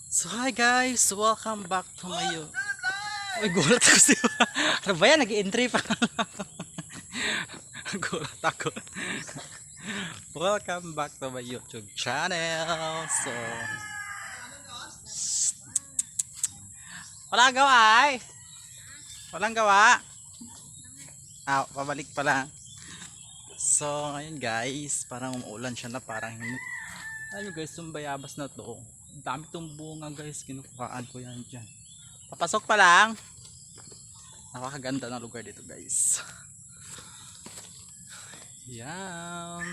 So hi guys, welcome back to my Ay, gulat ako siya. Ano ba yan? Nag-entry pa. Gulat ako. Welcome back to my YouTube channel. So, walang gawa ay. Walang gawa. Pabalik pa lang. So, ngayon guys, parang umuulan siya na parang ayun guys, yung bayabas na to. Dami tong bunga guys, kinukuhaan ko yan dyan. Papasok pa lang. Napakaganda ng lugar dito guys. Yan.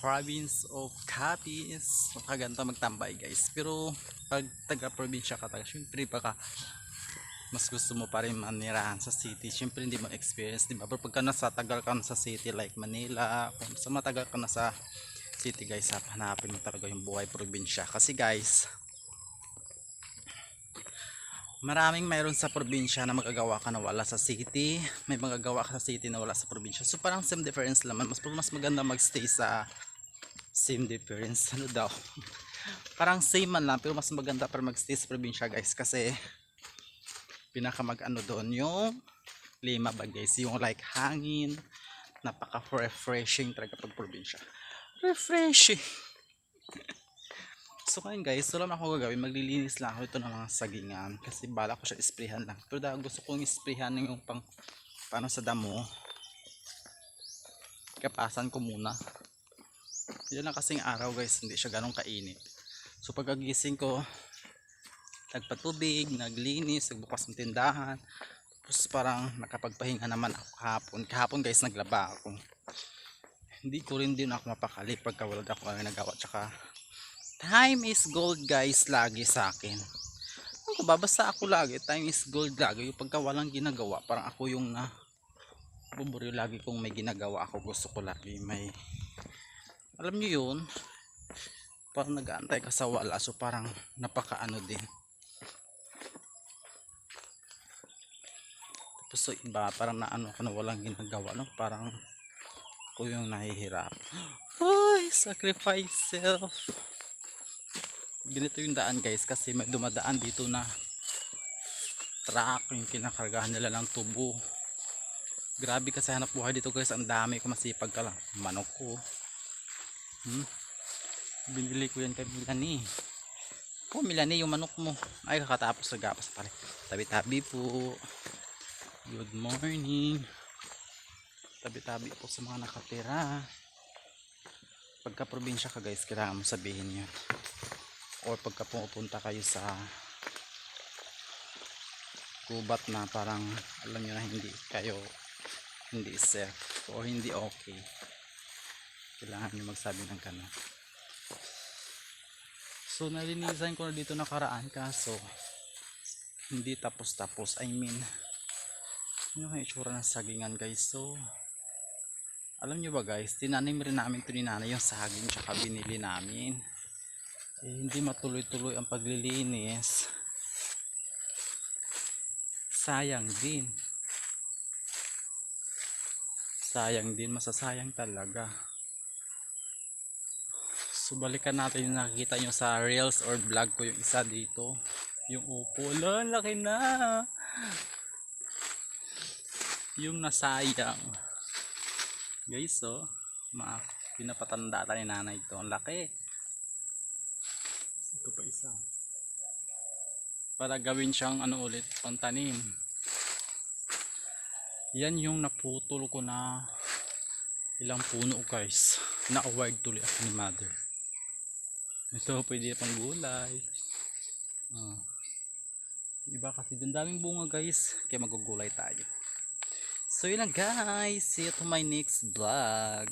Province of Capiz. Napakaganda magtambay guys. Pero pag taga-probinsya ka taga, syempre baka mas gusto mo pa rin manirahan sa city. Syempre hindi mo experience, di ba? Pero pagka nasa tagal ka na sa city like Manila, kung sa matagal ka na sa city guys, hanapin mo talaga yung buhay probinsya. Kasi guys, maraming mayroon sa probinsya na magagawa ka na wala sa city, may magagawa ka sa city na wala sa probinsya. So parang same difference lang, mas maganda magstay sa same difference. Ano daw? Parang same man lang pero mas maganda para magstay sa probinsya guys, kasi pinaka ano doon yung lima ba guys, yung like hangin, napaka refreshing talaga pag probinsya. Refreshing. So ngayon guys, so lang ako gagawin, maglilinis lang ako ito ng mga sagingan kasi bala ko siya isprehan lang. Pero dahil gusto kong isprehan yung pang paano sa damo, kapasan ko muna. Yan lang kasing araw guys, hindi siya ganong kainit. So pagkagising ko, nagpatubig, naglinis, nagbukas ng tindahan. Tapos parang nakapagpahinga naman ako kahapon. Kahapon guys, naglaba ako. Hindi ko rin din ako mapakali pagka wala ako nagawa. Tsaka time is gold guys lagi sa akin. Ano ba, basta ako lagi time is gold lagi. Yung pagka walang ginagawa, parang ako yung na buburi lagi kung may ginagawa ako. Gusto ko lagi may, alam nyo yun, parang nag-aantay ka sa wala. So parang napakaano din. Tapos so iba, parang naano ka na walang ginagawa, no? Parang ako yung nahihirap. Ay, sacrifice self. Ganito yung daan guys, kasi may dumadaan dito na truck, yung kinakargahan nila ng tubo. Grabe kasi hanap buhay dito guys, ang dami ko, masipag ka lang. Manok ko, binili ko yan kay Milani. Oh Milani, yung manok mo ay kakatapos nagapas pare. Tabi-tabi po, good morning. Tabi-tabi po sa mga nakatira. Pagka probinsya ka guys, kailangan mo sabihin yun. Or pagka pupunta kayo sa gubat na parang alam nyo na hindi safe o hindi okay, kailangan nyo magsabi ng gano'n. So nalinisan ko na dito nakaraan, kaso hindi tapos, I mean yun yung itsura ng sagingan guys. So alam nyo ba guys, tinanim rin namin ito ni nanay yung saging, tsaka binili namin. Hindi matuloy-tuloy ang paglilinis, sayang din, masasayang talaga. So balikan natin yung nakikita nyo sa reels or vlog ko, yung isa dito, yung upo. Laki na yung nasayang guys. So pinapatanda tayo ni nanay ito, ang laki. Ito pa isa para gawin siyang ano ulit, pantanim. Yan yung naputol ko na ilang puno guys, na-award tuloy ako ni mother. Ito pwede pang gulay. Iba kasi dun daming bunga guys, kaya magugulay tayo. So yun lang guys, see you to my next vlog.